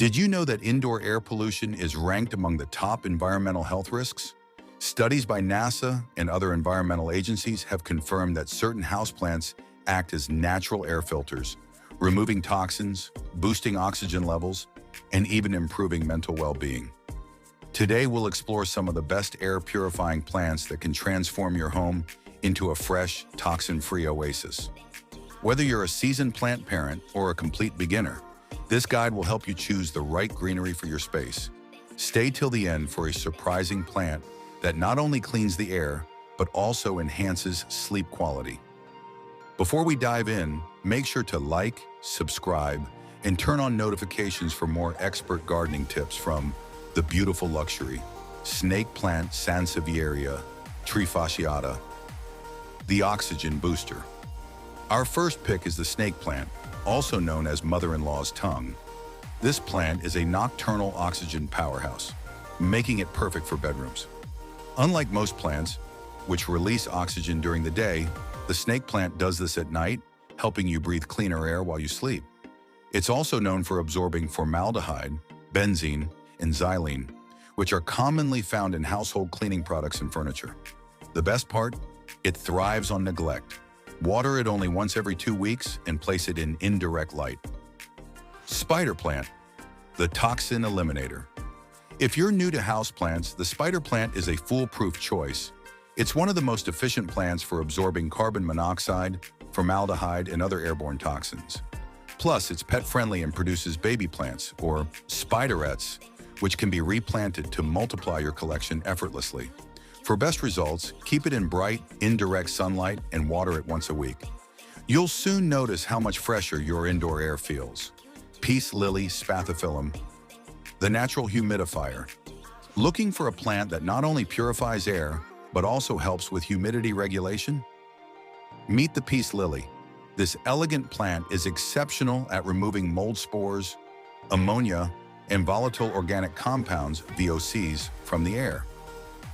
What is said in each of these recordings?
Did you know that indoor air pollution is ranked among the top environmental health risks? Studies by NASA and other environmental agencies have confirmed that certain houseplants act as natural air filters, removing toxins, boosting oxygen levels, and even improving mental well-being. Today, we'll explore some of the best air-purifying plants that can transform your home into a fresh, toxin-free oasis. Whether you're a seasoned plant parent or a complete beginner, this guide will help you choose the right greenery for your space. Stay till the end for a surprising plant that not only cleans the air, but also enhances sleep quality. Before we dive in, make sure to like, subscribe, and turn on notifications for more expert gardening tips from the beautiful luxury snake plant Sansevieria trifasciata, the oxygen booster. Our first pick is the snake plant, also known as mother-in-law's tongue. This plant is a nocturnal oxygen powerhouse, making it perfect for bedrooms. Unlike most plants, which release oxygen during the day, the snake plant does this at night, helping you breathe cleaner air while you sleep. It's also known for absorbing formaldehyde, benzene, and xylene, which are commonly found in household cleaning products and furniture. The best part? It thrives on neglect. Water it only once every 2 weeks and place it in indirect light. Spider plant, the Toxin Eliminator. If you're new to houseplants, the spider plant is a foolproof choice. It's one of the most efficient plants for absorbing carbon monoxide, formaldehyde, and other airborne toxins. Plus, it's pet-friendly and produces baby plants, or spiderettes, which can be replanted to multiply your collection effortlessly. For best results, keep it in bright, indirect sunlight and water it once a week. You'll soon notice how much fresher your indoor air feels. Peace Lily spathiphyllum, the natural humidifier. Looking for a plant that not only purifies air, but also helps with humidity regulation? Meet the Peace Lily. This elegant plant is exceptional at removing mold spores, ammonia, and volatile organic compounds, VOCs, from the air.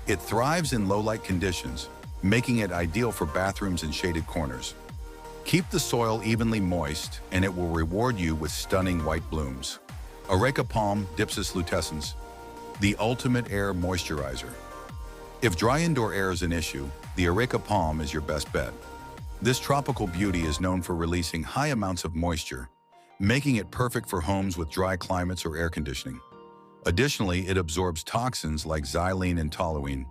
It thrives in low-light conditions, making it ideal for bathrooms and shaded corners. Keep the soil evenly moist, and it will reward you with stunning white blooms. Areca Palm Dipsis lutescens, the ultimate air moisturizer. If dry indoor air is an issue, the Areca Palm is your best bet. This tropical beauty is known for releasing high amounts of moisture, making it perfect for homes with dry climates or air conditioning. Additionally, it absorbs toxins like xylene and toluene,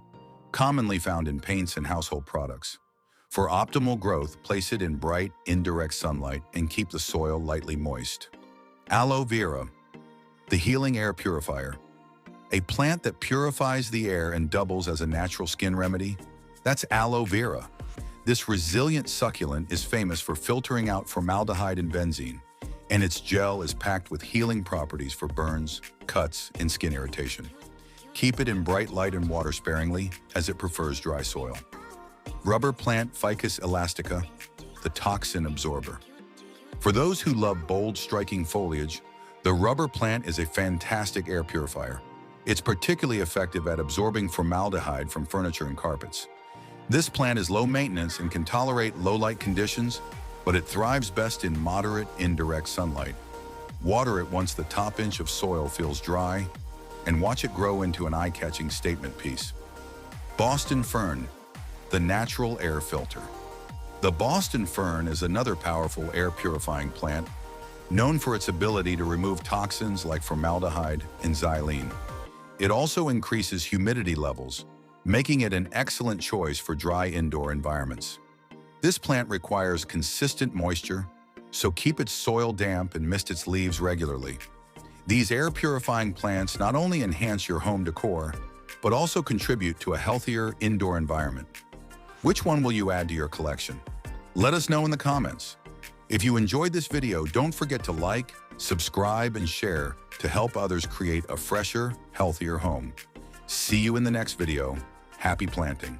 commonly found in paints and household products. For optimal growth, place it in bright, indirect sunlight and keep the soil lightly moist. Aloe Vera, the healing air purifier. A plant that purifies the air and doubles as a natural skin remedy? That's aloe vera. This resilient succulent is famous for filtering out formaldehyde and benzene, and its gel is packed with healing properties for burns, cuts, and skin irritation. Keep it in bright light and water sparingly, as it prefers dry soil. Rubber plant Ficus elastica, the toxin absorber. For those who love bold, striking foliage, the rubber plant is a fantastic air purifier. It's particularly effective at absorbing formaldehyde from furniture and carpets. This plant is low maintenance and can tolerate low-light conditions, but it thrives best in moderate, indirect sunlight. Water it once the top inch of soil feels dry, and watch it grow into an eye-catching statement piece. Boston Fern, the natural air filter. The Boston Fern is another powerful air-purifying plant, known for its ability to remove toxins like formaldehyde and xylene. It also increases humidity levels, making it an excellent choice for dry indoor environments. This plant requires consistent moisture, so keep its soil damp and mist its leaves regularly. These air-purifying plants not only enhance your home decor, but also contribute to a healthier indoor environment. Which one will you add to your collection? Let us know in the comments. If you enjoyed this video, don't forget to like, subscribe, and share to help others create a fresher, healthier home. See you in the next video. Happy planting!